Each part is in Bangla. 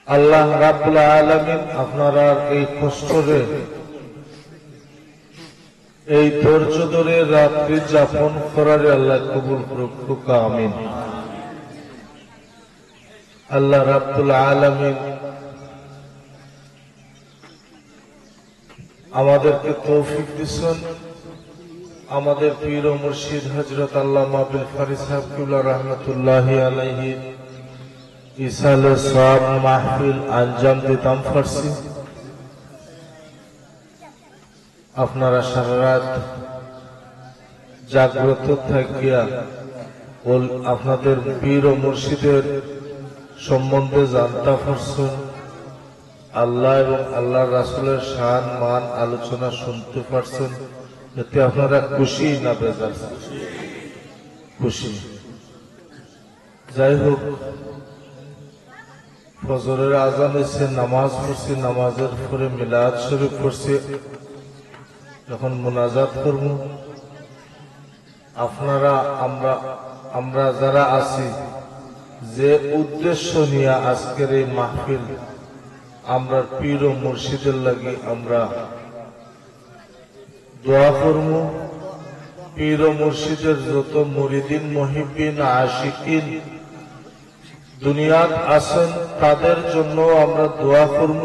আল্লাহ রাব্বুল আলামিন আপনারা এই কষ্টরে এই ধৈর্য ধরে রাত্রি যাপন করার আল্লাহ কবুল করুক, আমিন। আল্লাহ রাব্বুল আলামিন আমাদেরকে তৌফিক দিয়েছেন আমাদের পীর ও মুর্শিদ হযরত আল্লামা আবুল ফারিস সাহেব কিবলা রাহমাতুল্লাহি আলাইহি ইসালে সওয়াব মাহফিল আঞ্জাম দিতাম ফারসি। আপনারা সারা রাত জাগ্রত থাকিয়া আপনাদের পীর ও মুর্শিদের সম্বন্ধে জানতে পারছেন, আল্লাহ এবং আল্লাহ রাসূলের শান মান আলোচনা শুনতে পারছেন। এতে আপনারা খুশি না বেজার? খুশি। যাই হোক, ফজরের আজান হয়েছে, নামাজ পড়ছি, নামাজের পরে মিলাদ শরীফ পড়ছি, যখন মুনাজাত করব আপনারা আমরা যারা আছি যে উদ্দেশ্য নিয়ে আজকের এই মাহফিল, আমরা পীর ও মুর্শিদের লাগি আমরা দোয়া করব। পীর ও মুর্শিদের যত মুরিদিন মুহিব্বিন আশিকিন দুনিয়াত আছেন তাদের জন্য আমরা দোয়া করব।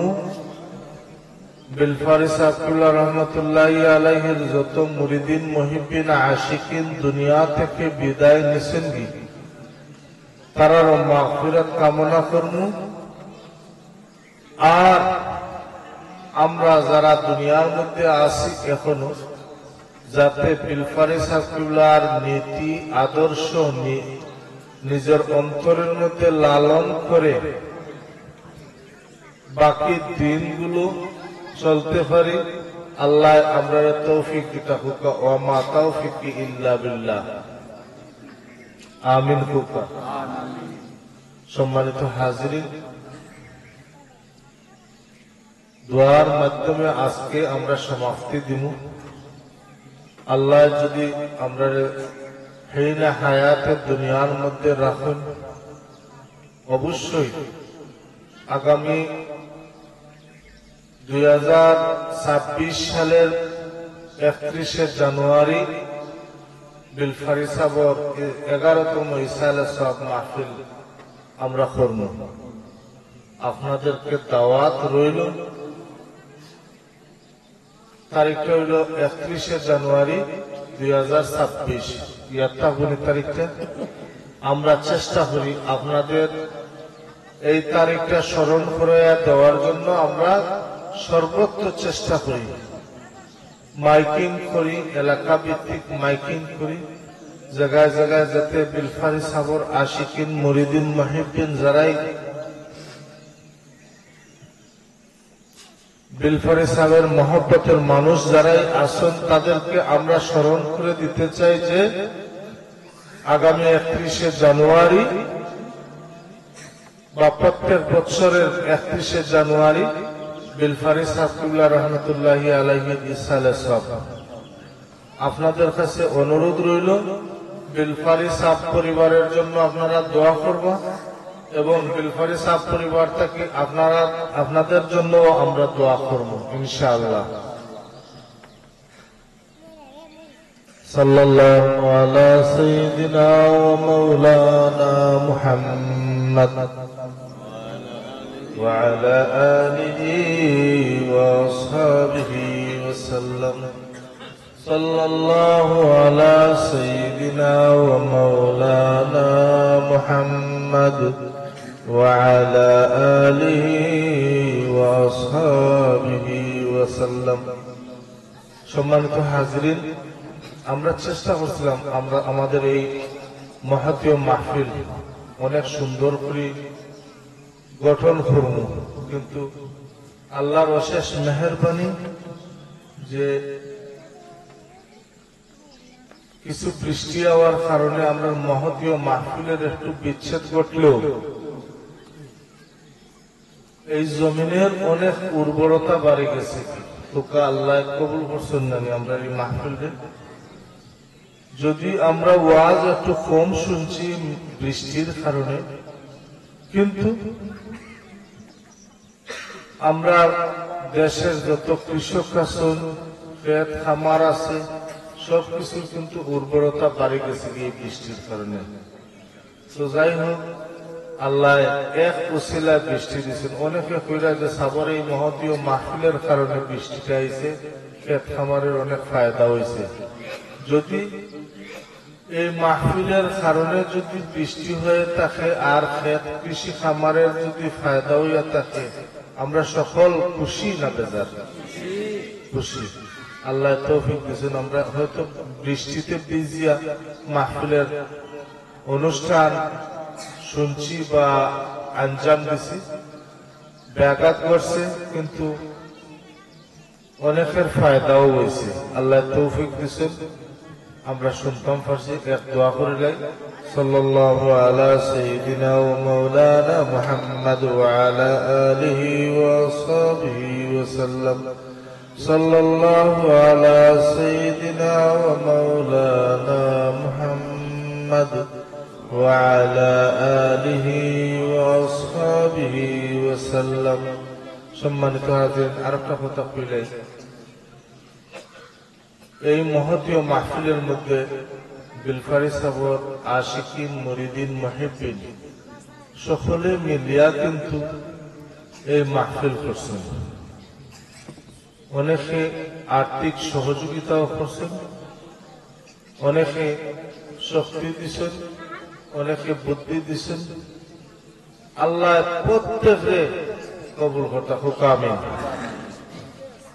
বিলফারিস আব্দুল্লাহ রহমতুল্লাহি আলাইহির যত মুরিদিন মুহিব্বিন আশিকিন দুনিয়া থেকে বিদায় নিছেন কি তারার মাগফিরাত কামনা করব। আর আমরা যারা দুনিয়ার মধ্যে আছি এখনো, যাতে বিলফারিস আব্দুল্লাহর নীতি আদর্শ নিজের অন্তরের মধ্যে লালন করে বাকি দিনগুলো চলতে পারি, আল্লাহ আমরা তৌফিক দিতা হুকা ওয়া মা তাওফিকি ইল্লা বিল্লাহ, আমিন হুকা। সম্মানিত হাজিরিন, দোয়ার মাধ্যমে আজকে আমরা সমাপ্তি দিব। আল্লাহ যদি আমরা হেইনা হায়াতে দুনিয়ার মধ্যে রাখেন, অবশ্যই আগামী 2026 সালের 31শে জানুয়ারি বিলফারিস সাহেবের 11তম ইসালে সওয়াব মাহফিল আমরা করব। আপনাদেরকে দাওয়াত রইল। তারিখটা হইল 31শে জানুয়ারি 2026। ইয়াত্তা গুনি তারিখটা আমরা চেষ্টা করি আপনাদের এই তারিখটা স্মরণ করে দেওয়ার জন্য আমরা সর্বোচ্চ চেষ্টা করি। মাইকিং করি, এলাকা ভিত্তিক মাইকিং করি, জায়গায় জায়গায় যাতে বিলফারিস সাহেবের আশিকিন মুরিদিন মুহিব্বিন যারাই বিলফারিস সাহেবের মহব্বতের মানুষ যারাই আছেন তাদেরকে আমরা স্মরণ করে দিতে চাই যে আগামী 31শে জানুয়ারি বা প্রত্যেক বছরের 31শে জানুয়ারি বিলফারিস আব্দুল্লাহ রহমতুল্লাহি আলাইহি ইসালে সওয়াব। আপনাদের কাছে অনুরোধ রইল, বিলফারিস সাহেব পরিবারের জন্য আপনারা দোয়া করবেন এবং বিলফারিস সাহেব পরিবার থেকে আপনাদের জন্য আমরা দোয়া করব ইনশাআল্লাহ। সাল্লাল্লাহু আলা সাইয়্যিদিনা ওয়া মাওলানা মুহাম্মদ ওয়া আলা আলিহি ওয়া আসহাবিহি ওয়া সাল্লাম। সাল্লাল্লাহু আলা সাইয়্যিদিনা ওয়া মাওলানা মুহাম্মদ ওয়া আলা আলিহি ওয়া আসহাবিহি ওয়া সাল্লাম। সম্মানিত হাজিরিন, আমরা চেষ্টা করছিলাম আমরা আমাদের এই মহতীয় মাহফিল অনেক সুন্দর করে গঠন করব, কিন্তু আল্লাহর অশেষ মেহেরবানি যে কিছু বৃষ্টি হওয়ার কারণে আমরা মহতীয় মাহফিলের একটু বিচ্ছেদ ঘটলেও এই জমিনের অনেক উর্বরতা বাড়ে গেছে। তোকা আল্লাহ কবুল করছেন না আমরা এই মাহফিলটা। যদি আমরা ওয়াজ একটু কম শুনছি বৃষ্টির কারণে, কিন্তু আমরা দেশের যত কৃষক আছেন, ক্ষেত খামার আছে, সবকিছু কিন্তু উর্বরতা বাড়ে গেছে এই বৃষ্টির কারণে। তো যাই হোক, আল্লাহ এক উসিলায় বৃষ্টি দিচ্ছেন। অনেকে কইরা যে সাবর এই মহতীয় মাহফিলের কারণে বৃষ্টিটা আইছে, ক্ষেত খামারের অনেক ফায়দা হয়েছে। যদি এই মাহফিলের কারণে যদি বৃষ্টি হয়ে থাকে আর ক্ষেত কৃষি খামারের যদি ফায়দা হইয়া থাকে, আমরা সকল খুশি না বেজার? খুশি। আল্লাহ তৌফিক দিয়েছেন। আমরা হয়তো বৃষ্টিতে ভিজিয়া মাহফিলের অনুষ্ঠান শুনছি বা আঞ্জাম দিছি, ব্যাঘাত করছে, কিন্তু অনেকের ফায়দাও হয়েছে। আল্লাহ তৌফিক দিয়েছেন। আমরা শুনতাম ফার্সি এক দোয়া করে লাই, সাল্লাল্লাহু আলা সাইয়্যিদিনা ওয়া মাওলানা মুহাম্মদ ওয়া আলা আলিহি ওয়া আসহাবিহি ওয়া সাল্লাম। সাল্লাল্লাহু আলা সাইয়্যিদিনা ওয়া মাওলানা মুহাম্মদ ওয়া আলা আলিহি ওয়া আসহাবিহি ওয়া সাল্লাম। সম্মানিত হাজির, আরেকটা কথা কইলাই, এই মহতীয় মাহফিলের মধ্যে বিলফারি সাবর আশিকিন মুরিদিন মুহিব্বিন সকলে মিলিয়া কিন্তু এই মাহফিল করছেন। অনেকে আর্থিক সহযোগিতাও করছেন, অনেকে শক্তি দিচ্ছেন, অনেকে বুদ্ধি দিচ্ছেন। আল্লাহ প্রত্যেকে কবুল করতে হোক, আমিন।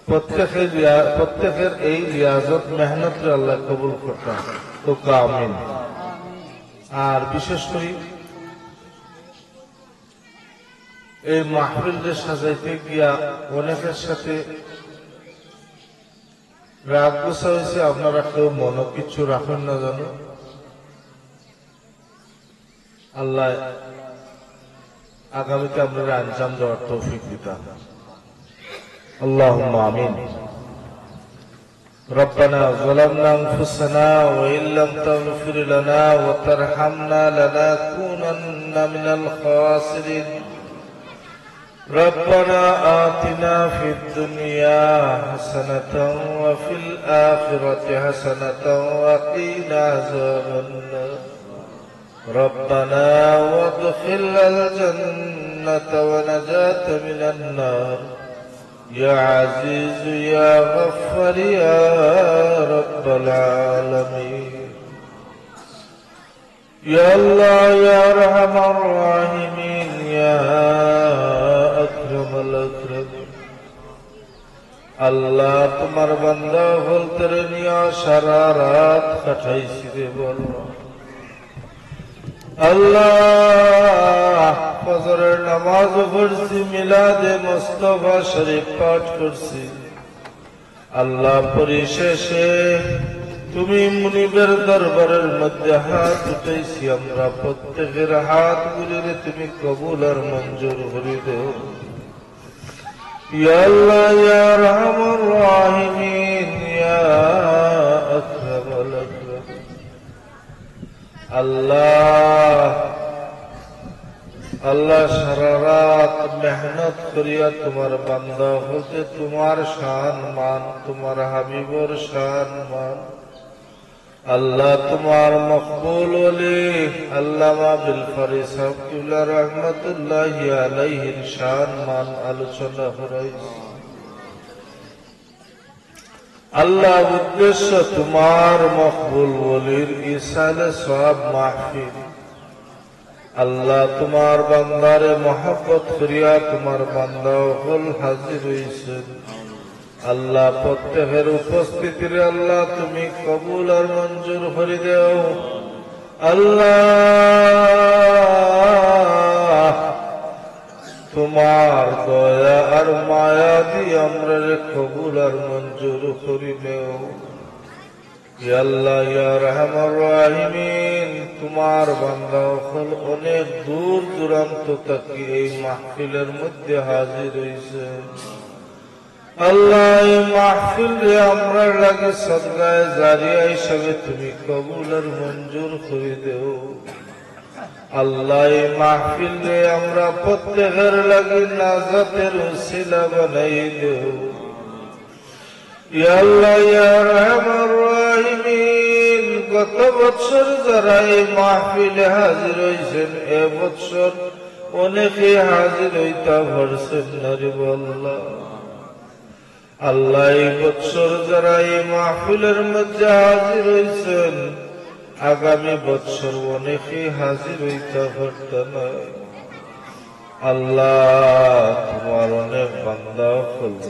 প্রত্যেকের এই রিয়াজত মেহনত আল্লাহ কবুল করতাম, তো আমিন। আর বিশেষ করে এই মাহফিলকে সাজাইতে গিয়া অনেকের সাথে রাগ গোসা হয়েছে। আপনারা কেউ মনে কিছু রাখেন না জানো। আল্লাহ আগামীতে আপনারা আঞ্জাম দেওয়ার তৌফিক দিতাম। اللهم آمين. ربنا ظلمنا أنفسنا وإن لم تغفر لنا وترحمنا لنكونن من الخاسرين. ربنا آتنا في الدنيا حسنة وفي الآخرة حسنة وقنا عذاب النار. ربنا وادخلنا الجنة ونجاة من النار. يا عزيز يا غفر يا رب العالمين. يا الله يا أرحم الراحمين يا أكرم الأكرمين. আল্লাহ তোমার বান্দা বলতে নিয়া সারা রাত কাটাইছি রে বলো। আল্লাহ ফজরের নামাজ পড়ছি, মিলাদে মুস্তাফা শরীফ পাঠ করছি। আল্লাহ পরিশেষে তুমি মুনিবের দরবারের মধ্যে হাত উঠাইছি। আমরা প্রত্যেকের হাত গুলিরে তুমি কবুল আর মঞ্জুর করে দেও। ইয়া আল্লাহ ইয়া আরহামুর রাহিমিন ইয়া আকরামুল আকরামিন। আল্লাহ আল্লাহ সারা রাত মেহনত করিয়া তোমার বান্দা হতে তোমার শান মান, তোমার হাবিবর শান মান। আল্লাহ তোমার মকবুল ওলি আল্লামা বিলফারি সাহেব কিবলা রহমতুল্লাহি আলাইহির শান মান আলোচনা করাইছি। আল্লাহ উদ্দেশ্য তোমার মকবুল ওলির ইসালে সওয়াব মাহফিল। আল্লাহ তোমার বান্দারে মহব্বত করিয়া তোমার বান্দা হল হাজির হইছেন। আল্লাহ প্রত্যেকের উপস্থিতিরে আল্লাহ তুমি কবুল আর মঞ্জুর করে দেও। আল্লাহ তোমার দয়া আর মায়া দিয়ে আমরা কবুল আর মঞ্জুর করে দেও। ইয়া আল্লাহ ইয়া আরহামুর রাহিমিন, তোমার বান্দা হল অনেক দূর দূরান্ত থেকে এই মাহফিলের মধ্যে হাজির হইছে। আল্লাহ এই মাহফিলে আমরা লাগে সদকায়ে জারিয়া হিসেবে তুমি কবুল আর মঞ্জুর করে দেও। আল্লাহ এই মাহফিলে আমরা প্রত্যেকের লাগি নাজাতের উসিলা বানাই দেও। ইয়া আল্লাহ ইয়া রহমান রহিমিন, গত বছর যারা এই মাহফিলে হাজির হয়েছেন এ বছর অনেকে হাজির হইতা পারছেন না রে আল্লাহ। আল্লাহ এই বছর যারা এই মাহফিলের মধ্যে হাজির হয়েছেন আগামী বছর অনেকে হাজির হইতে পারত না। আল্লাহ তোমার অনেক বান্দা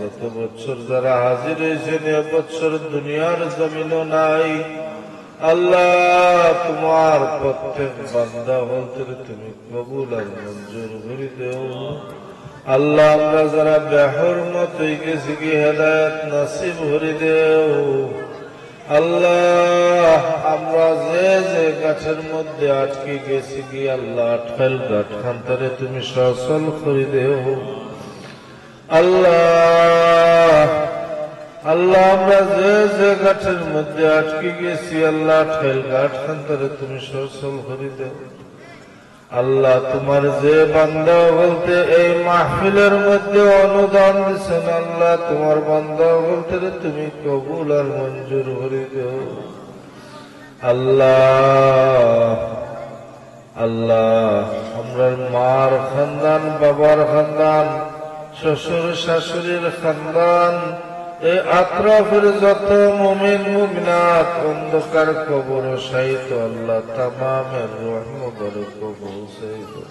গত বছর যারা হাজির হয়েছেন এবছর দুনিয়ার জমিনও নাই। আল্লাহ তোমার প্রত্যেক বান্দা বলতে তুমি কবুল আর মঞ্জুর করে দেও। আল্লাহ আমরা যারা বেহরমত হয়ে গেছি কি হেদায়েত নসিব করে দেও। আল্লাহ আমরা যে যে গাছের মধ্যে আটকে গেছি কি আল্লাহ আটকাল গাছ খান্তরে তুমি সচল করে দেও। আল্লাহ আল্লাহ আমরা যে যে গাছের মধ্যে আটকে গেছি আল্লাহ আটকাল গাছ খান্তরে তুমি সচল করে দেও। আল্লাহ তোমার যে বান্দা বলতে এই মাহফিলের মধ্যে অনুদান দিচ্ছেন আল্লাহ তোমার বান্দা বলতে তুমি কবুল আর মঞ্জুর করে দেও। আল্লাহ আল্লাহ আমরা মার খানদান, বাবার খানদান, শ্বশুর শাশুড়ির খানদান, এই আত্রাফের যত মুমিন মুমিনাত অন্ধকার কবর শাহিত আল্লাহ তামামের রহমত পৌঁছে দাও।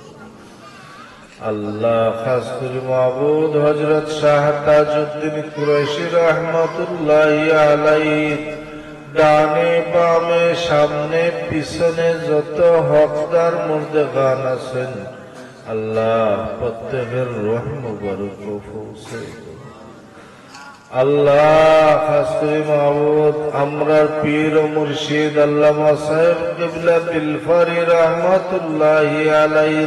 আল্লাহ খাস করে মাবুদ হযরত শাহ তাজউদ্দিন কুরাইশি রাহমাতুল্লাহি আলাইহি ডানে বামে সামনে পিছনে যত হকদার মুর্দেগান আছেন আল্লাহ প্রত্যেকের রহমত পৌঁছে দাও। আল্লাহ খাস করে মাবুদ আমরার পীর ও মুর্শিদ আল্লামা সাহেব কিবলা বিলফারি রাহমাতুল্লাহি আলাইহি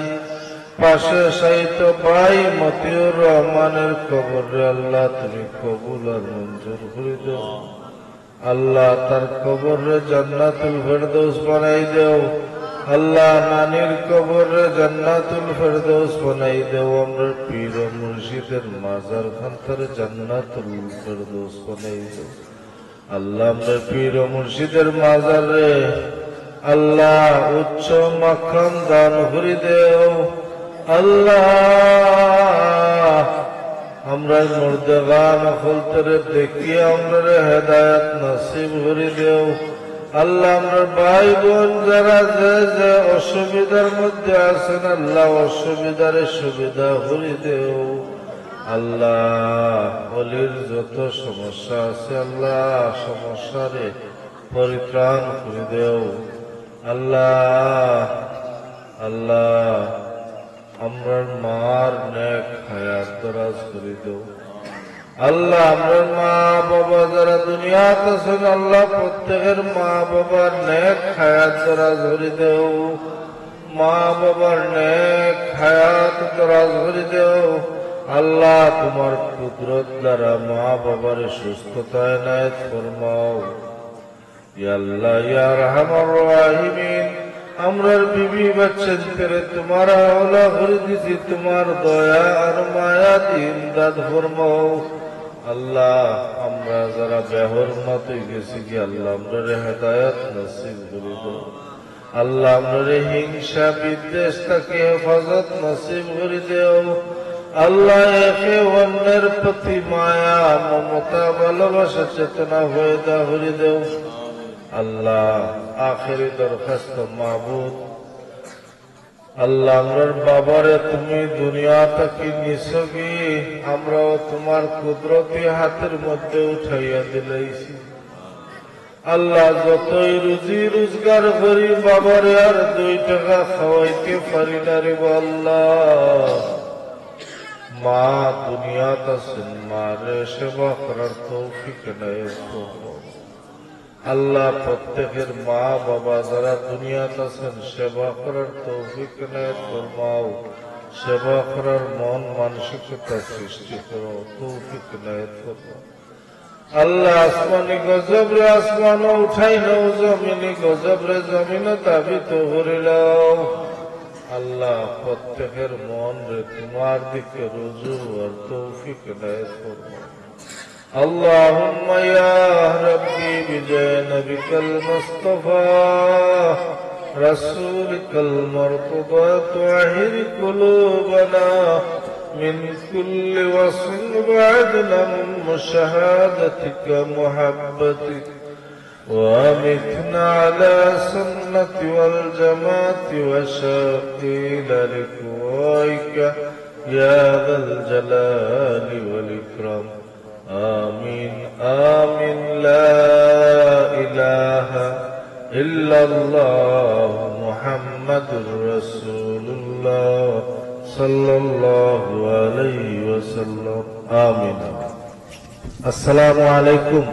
পাশে শায়িত ভাই মতিউর রহমানের কবরে আল্লাহ তুমি কবুল আর মঞ্জুর করে দাও। আল্লাহ তার কবরে জান্নাতুল ফেরদৌস বানাই দেও। আল্লাহ নানির কবরে জান্নাতুল ফেরদৌস বানাই দেও। আমরা পীর ও মুর্শিদের মাজার খান্তরে জান্নাতুল ফেরদৌস বানাই দেও। আল্লাহ আমরা পীর ও মুর্শিদের মাজারে আল্লাহ উচ্চ মাখান দান করে দেও। আল্লাহ আমরা মুর্দেগান খলতরে দেখিয়ে আমরা হেদায়েত নসিব করে দেও। আল্লাহ আমরা ভাই বোন যারা যে যে অসুবিধার মধ্যে আছেন আল্লাহ অসুবিধার সুবিধা করে দেও। আল্লাহ অলির যত সমস্যা আছে আল্লাহ সমস্যারে পরিত্রাণ করে দেও। আল্লাহ আল্লাহ আমরা মার নেক হায়াত দরাজ করে দেও। আল্লাহ আমরা মা বাবা যারা দুনিয়াতে আছেন আল্লাহ প্রত্যেকের মা বাবার নেক হায়াত দরাজ করে দেও। মা বাবার নেক হায়াত দরাজ করে দেও। আল্লাহ তোমার কুদরত দ্বারা মা বাবার সুস্থতা এনায়েত ফরমাও। ইয়া আল্লাহ ইয়া রহমান রহিমিন আমরার বিবি বাচ্চা করে তোমার আওলা করে দিছি তোমার দয়া আর মায়া দিন দাদ ফরমাও। আল্লাহ আমরা যারা বেহরমত হয়ে গেছি কি আল্লাহ আমরা হেদায়েত নসিব করে দাও। আল্লাহ আমরা হিংসা বিদ্বেষ থেকে হেফাজত নসিব করে দেও। আল্লাহ একে অন্যের প্রতি মায়া মমতা ভালোবাসা চেতনা হয়ে দা করে দেও। আল্লাহ আখেরি দরখাস্ত মাবুদ আল্লাহ আমরার বাবারে তুমি দুনিয়া থেকে নিছো কি আমরাও তোমার কুদরতি হাতের মধ্যে উঠাইয়া দিলাইছি। আল্লাহ যতই রুজি রোজগার করি বাবারে আর 2 টাকা খাওয়াইতে পারি না রে আল্লাহ। মা দুনিয়াতে আছেন মারে সেবা করার তৌফিক এনায়েত করো। আল্লাহ প্রত্যেকের মা বাবা যারা দুনিয়াতে আছেন সেবা করার তৌফিক এনায়েত ফরমাও। সেবা করার মন মানসিকতা সৃষ্টি করো, তৌফিক এনায়েত ফরমাও। আল্লাহ আসমানি গজবরে আসমানও উঠাই নাও, জমিনি গজবরে জমিনও তাবিত করে নাও। আল্লাহ প্রত্যেকের মন রে তোমার দিকে রুজু আর তৌফিক দায় করো। اللهم يا ربي بجانبك المصطفى رسولك المرتضى طهر قلوبنا من كل وصف بعدنا من مشاهدتك محبتك وامتنا على سنة والجماعة وشاقيل لقائك يا ذا الجلال والإكرام آمين آمين لا إله إلا الله محمد رسول الله صلى الله عليه وسلم آمين. السلام عليكم.